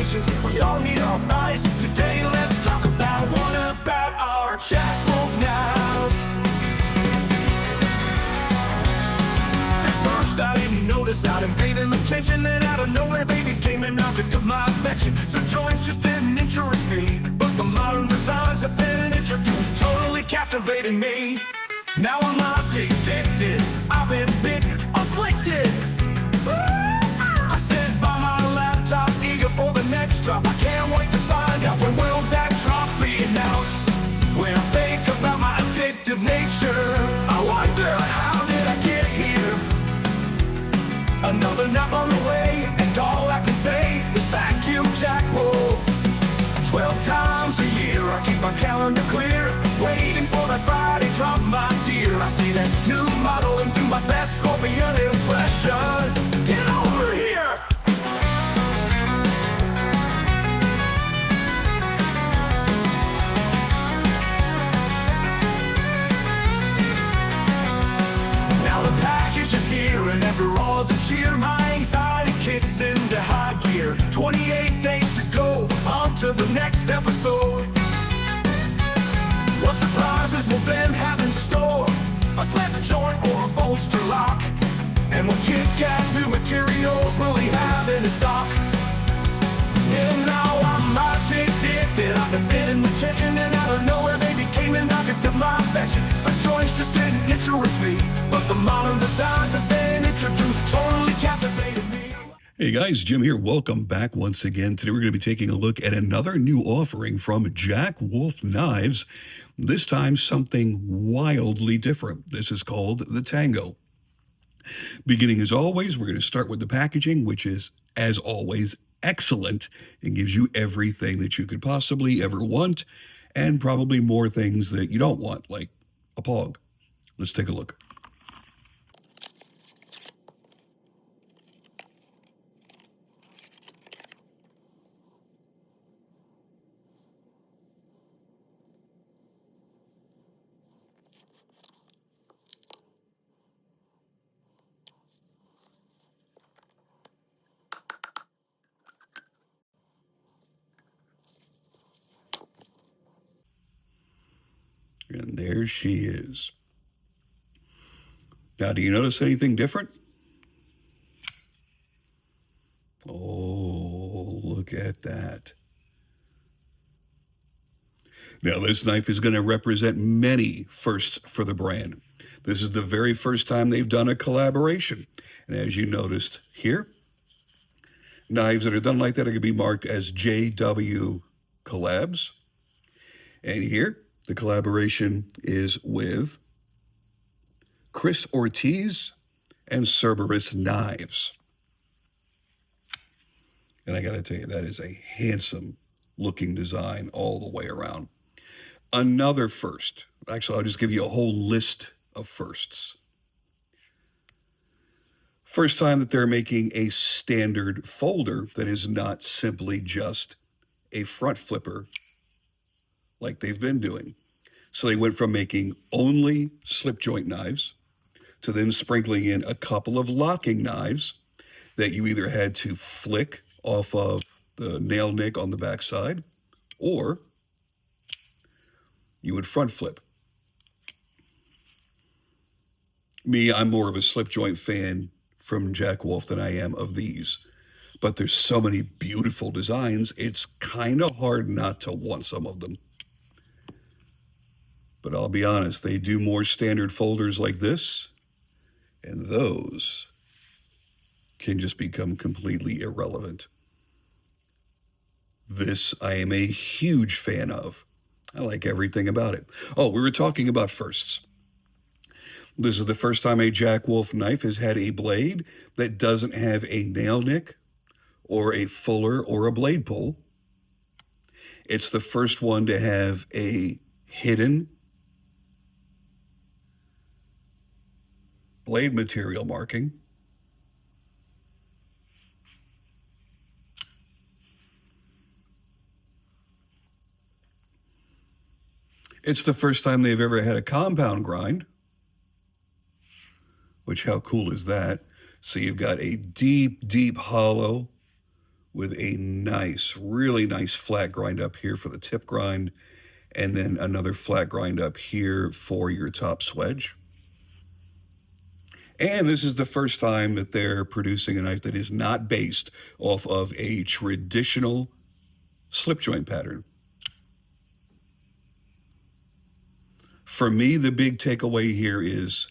limitations. We all need our price. Today let's talk about our Jack Wolf knives. At first I didn't notice, I didn't pay them attention. Then out of nowhere they became an object of my affection. Some joints just didn't interest me, but the modern designs have been introduced, totally captivating me. Now I'm addicted, I've been bitten, afflicted. I sit by my laptop, eager for the next drop. I can't wait to find out when will that drop be announced. When I think about my addictive nature, I wonder, how did I get here? Another nap on the way, and all I can say is thank you, Jack Wolf. 12 times a year, I keep my calendar clear, waiting for that Friday drop, my dear. I see that new model and do my best scorpion impression. Get over here! Now the package is here, and after all the cheer, my anxiety kicks into high gear. 28 days to go, on to the next episode. What surprises will Ben have in store? A slap joint or a bolster lock? And what kick-ass new materials will he have in his stock? And now I'm addicted, I've been bitten with tension, and out of nowhere they became an object of my affection. Some joints just didn't interest me, but the modern designs have been introduced, totally captivated me. Hey guys, Jim here. Welcome back once again. Today we're going to be taking a look at another new offering from Jack Wolf Knives. This time something wildly different. This is called the Tango. Beginning as always, we're going to start with the packaging, which is, as always, excellent. It gives you everything that you could possibly ever want, and probably more things that you don't want, like a pog. Let's take a look. And there she is. Now, do you notice anything different? Oh, look at that. Now, this knife is going to represent many firsts for the brand. This is the very first time they've done a collaboration. And as you noticed here, knives that are done like that are going to be marked as JW Collabs. And here, the collaboration is with Chris Ortiz and Cerberus Knives. And I got to tell you, that is a handsome looking design all the way around. Another first. Actually, I'll just give you a whole list of firsts. First time that they're making a standard folder that is not simply just a front flipper like they've been doing. So they went from making only slip joint knives to then sprinkling in a couple of locking knives that you either had to flick off of the nail nick on the backside, or you would front flip. Me, I'm more of a slip joint fan from Jack Wolf than I am of these. But there's so many beautiful designs, it's kind of hard not to want some of them. But I'll be honest, they do more standard folders like this, and those can just become completely irrelevant. This I am a huge fan of. I like everything about it. Oh, we were talking about firsts. This is the first time a Jack Wolf knife has had a blade that doesn't have a nail nick or a fuller or a blade pull. It's the first one to have a hidden blade material marking. It's the first time they've ever had a compound grind, which how cool is that? So you've got a deep, deep hollow with a nice, really nice flat grind up here for the tip grind, and then another flat grind up here for your top swedge. And this is the first time that they're producing a knife that is not based off of a traditional slip joint pattern. For me, the big takeaway here is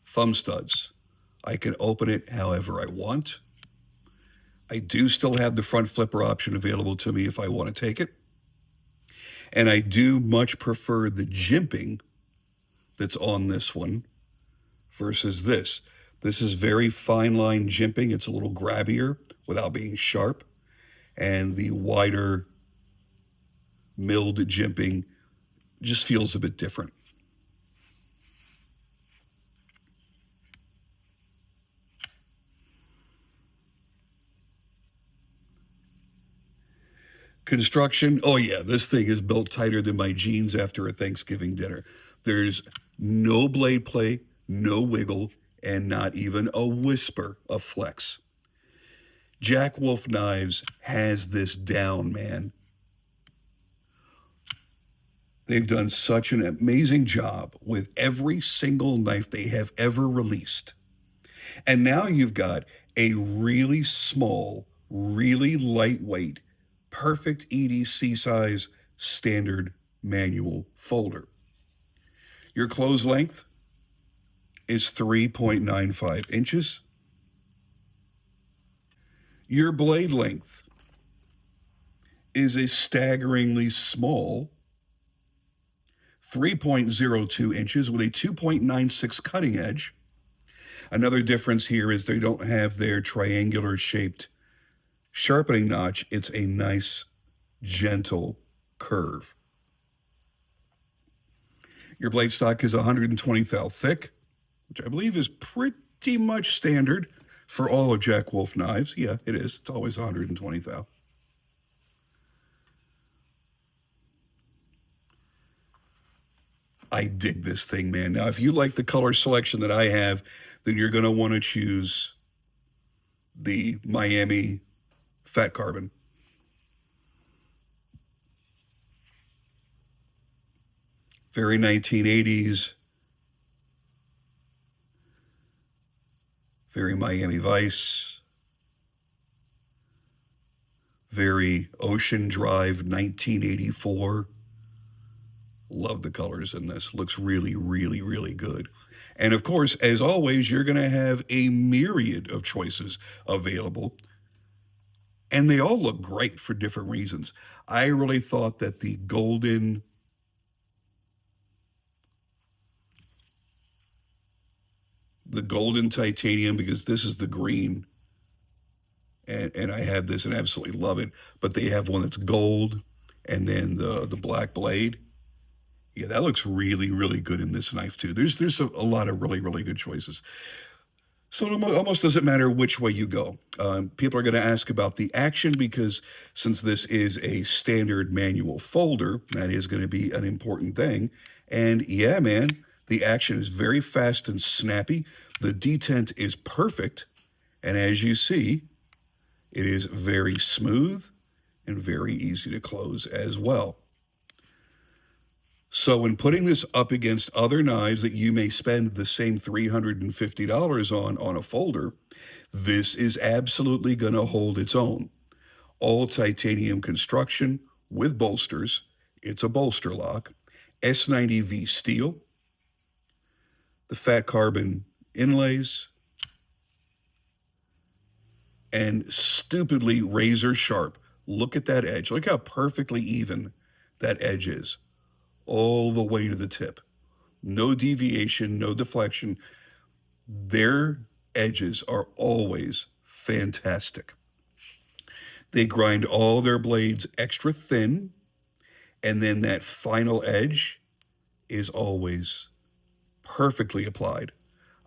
thumb studs. I can open it however I want. I do still have the front flipper option available to me if I want to take it. And I do much prefer the jimping that's on this one versus this. This is very fine line jimping. It's a little grabbier without being sharp. And the wider milled jimping just feels a bit different. Construction, oh yeah, this thing is built tighter than my jeans after a Thanksgiving dinner. There's no blade play, no wiggle, and not even a whisper of flex. Jack Wolf Knives has this down, man. They've done such an amazing job with every single knife they have ever released. And now you've got a really small, really lightweight, perfect EDC size standard manual folder. Your close length is 3.95 inches. Your blade length is a staggeringly small 3.02 inches with a 2.96 cutting edge. Another difference here is they don't have their triangular shaped sharpening notch. It's a nice, gentle curve. Your blade stock is 120 thou thick, which I believe is pretty much standard for all of Jack Wolf knives. Yeah, it is. It's always 120 thou. I dig this thing, man. Now, if you like the color selection that I have, then you're going to want to choose the Miami Fat Carbon. Very 1980s. Very Miami Vice. Very Ocean Drive 1984. Love the colors in this. Looks really, really, really good. And of course, as always, you're going to have a myriad of choices available. And they all look great for different reasons. I really thought that the golden titanium, because this is the green, and I have this and absolutely love it, but they have one that's gold, and then the black blade. Yeah, that looks really, really good in this knife too. There's a lot of really, really good choices. So it almost doesn't matter which way you go. People are going to ask about the action because since this is a standard manual folder, that is going to be an important thing. And yeah, man, the action is very fast and snappy. The detent is perfect. And as you see, it is very smooth and very easy to close as well. So when putting this up against other knives that you may spend the same $350 on a folder, this is absolutely going to hold its own. All titanium construction with bolsters. It's a bolster lock. S90V steel. The fat carbon inlays. And stupidly razor sharp. Look at that edge. Look how perfectly even that edge is. All the way to the tip. No deviation, no deflection. Their edges are always fantastic. They grind all their blades extra thin, and then that final edge is always perfectly applied.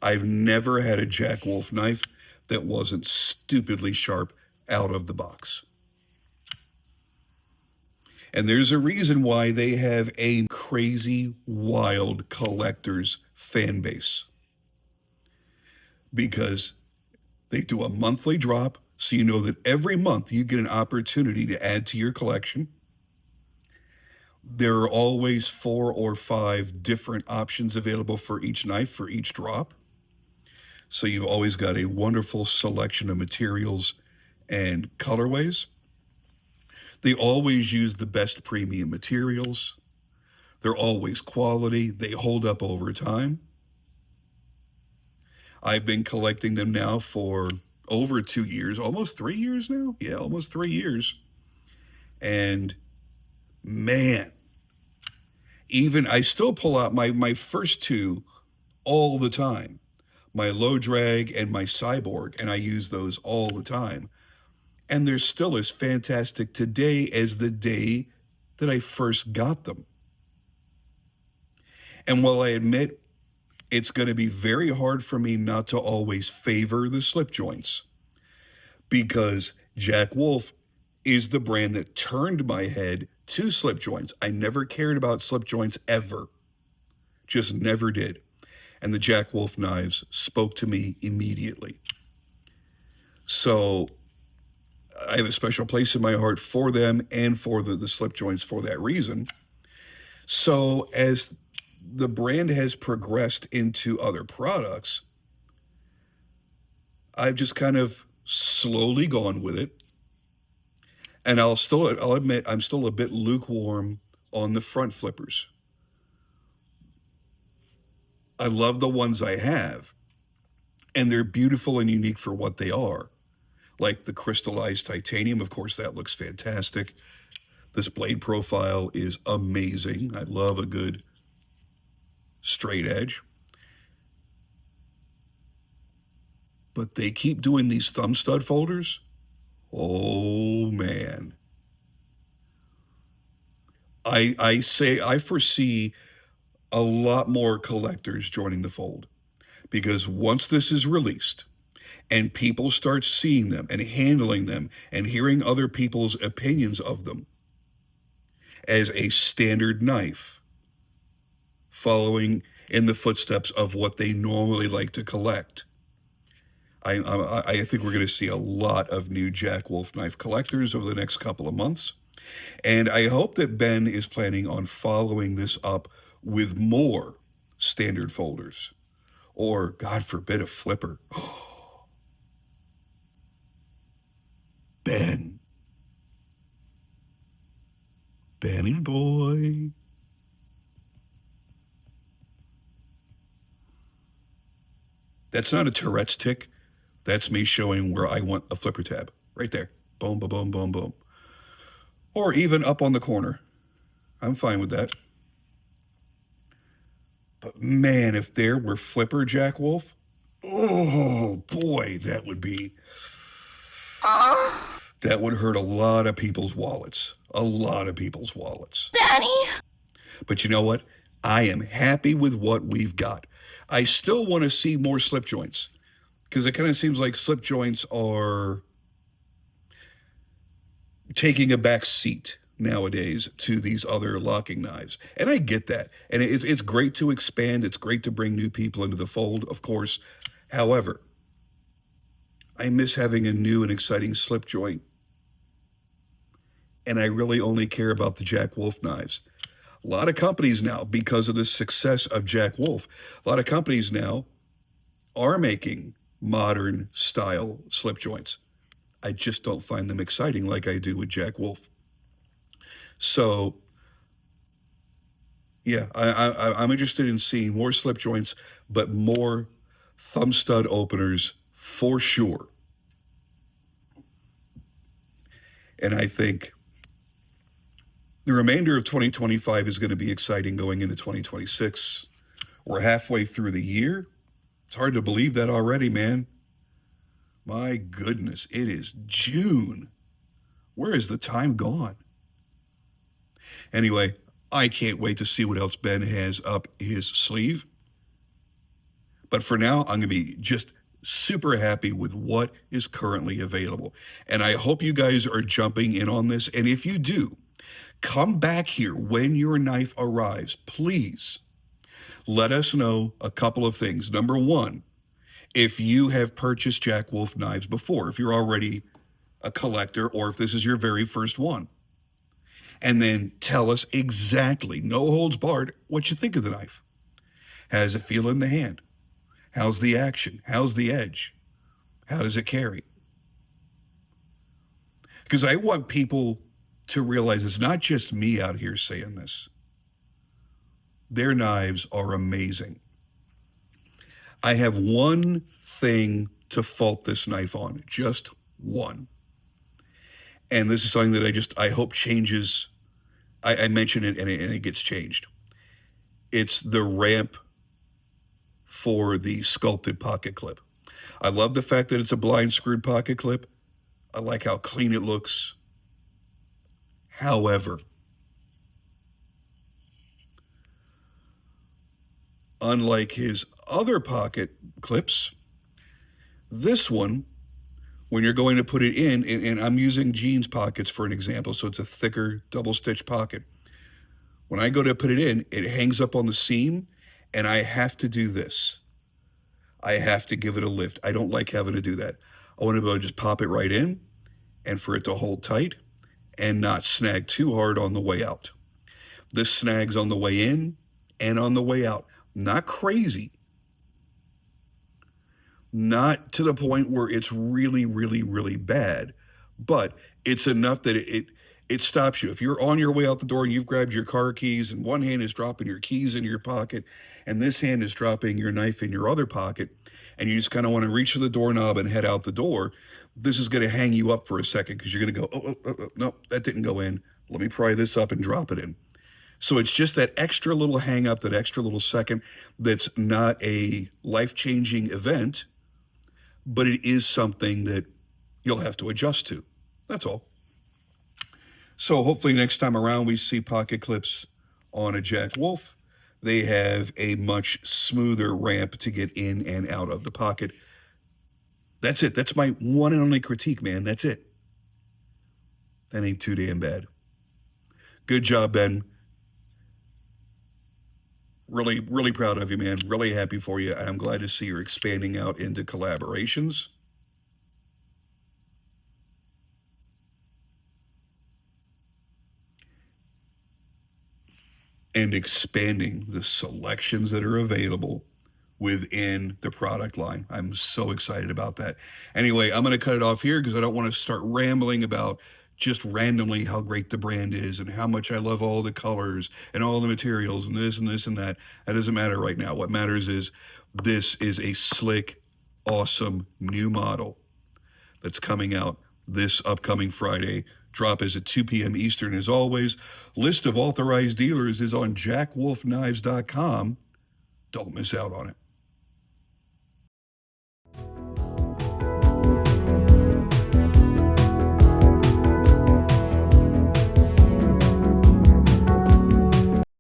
I've never had a Jack Wolf knife that wasn't stupidly sharp out of the box. And there's a reason why they have a crazy, wild collector's fan base. Because they do a monthly drop So you know that every month you get an opportunity to add to your collection. There are always 4 or 5 different options available for each knife, for each drop. So you've always got a wonderful selection of materials and colorways. They always use the best premium materials. They're always quality. They hold up over time. I've been collecting them now for over 2 years, almost 3 years now. Yeah, almost 3 years. And man, even I still pull out my first 2 all the time, my low drag and my cyborg, and I use those all the time. And they're still as fantastic today as the day that I first got them. And while I admit it's going to be very hard for me not to always favor the slip joints, because Jack Wolf is the brand that turned my head to slip joints. I never cared about slip joints ever. Just never did. And the Jack Wolf knives spoke to me immediately. So I have a special place in my heart for them and for the slip joints for that reason. So as the brand has progressed into other products, I've just kind of slowly gone with it. And I'll admit I'm still a bit lukewarm on the front flippers. I love the ones I have, and they're beautiful and unique for what they are. Like the crystallized titanium, of course, that looks fantastic. This blade profile is amazing. I love a good straight edge. But they keep doing these thumb stud folders. Oh man. I foresee a lot more collectors joining the fold, because once this is released and people start seeing them and handling them and hearing other people's opinions of them as a standard knife, following in the footsteps of what they normally like to collect, I think we're going to see a lot of new Jack Wolf knife collectors over the next couple of months. And I hope that Ben is planning on following this up with more standard folders, or God forbid, a flipper. Ben. Benny boy. That's not a Tourette's tick. That's me showing where I want a flipper tab. Right there. Boom, boom, boom, boom, boom. Or even up on the corner. I'm fine with that. But man, if there were flipper Jack Wolf, oh boy, that would be... That would hurt a lot of people's wallets. A lot of people's wallets. Daddy! But you know what? I am happy with what we've got. I still want to see more slip joints, because it kind of seems like slip joints are taking a back seat nowadays to these other locking knives. And I get that. And it's great to expand. It's great to bring new people into the fold, of course. However, I miss having a new and exciting slip joint. And I really only care about the Jack Wolf knives. A lot of companies now, because of the success of Jack Wolf, a lot of companies now are making modern style slip joints. I just don't find them exciting like I do with Jack Wolf. So, yeah, I'm interested in seeing more slip joints, but more thumb stud openers for sure. And I think the remainder of 2025 is going to be exciting going into 2026. We're halfway through the year. It's hard to believe that already, man. My goodness, it is June. Where is the time gone? Anyway, I can't wait to see what else Ben has up his sleeve. But for now, I'm going to be just super happy with what is currently available. And I hope you guys are jumping in on this. And if you do, come back here when your knife arrives. Please let us know a couple of things. Number one, If you have purchased Jack Wolf knives before, if you're already a collector, or if this is your very first one, and then tell us exactly, no holds barred, what you think of the knife. How does it feel in the hand? How's the action? How's the edge? How does it carry? Because I want people to realize it's not just me out here saying this. Their knives are amazing. I have one thing to fault this knife on, just one. And this is something that I hope changes. I mention it and it gets changed. It's the ramp for the sculpted pocket clip. I love the fact that it's a blind screwed pocket clip. I like how clean it looks. However, unlike his other pocket clips, this one, when you're going to put it in, and I'm using jeans pockets for an example, so it's a thicker double stitch pocket. When I go to put it in, it hangs up on the seam, and I have to do this. I have to give it a lift. I don't like having to do that. I want to be able to just pop it right in, and for it to hold tight and not snag too hard on the way out. This snags on the way in and on the way out. Not crazy. Not to the point where it's really, really, really bad, but it's enough that it stops you. If you're on your way out the door and you've grabbed your car keys and one hand is dropping your keys in your pocket and this hand is dropping your knife in your other pocket, and you just kind of want to reach for the doorknob and head out the door, this is going to hang you up for a second because you're going to go, no, that didn't go in. Let me pry this up and drop it in. So it's just that extra little hang up, that extra little second that's not a life-changing event, but it is something that you'll have to adjust to. That's all. So hopefully next time around we see pocket clips on a Jack Wolf. They have a much smoother ramp to get in and out of the pocket. That's it. That's my one and only critique, man. That's it. That ain't too damn bad. Good job, Ben. Really, really proud of you, man. Really happy for you. I'm glad to see you're expanding out into collaborations. And expanding the selections that are available within the product line. I'm so excited about that. Anyway, I'm going to cut it off here because I don't want to start rambling about just randomly how great the brand is and how much I love all the colors and all the materials and this and this and that. That doesn't matter right now. What matters is this is a slick, awesome new model that's coming out this upcoming Friday. Drop is at 2 p.m. Eastern as always. List of authorized dealers is on jackwolfknives.com. Don't miss out on it.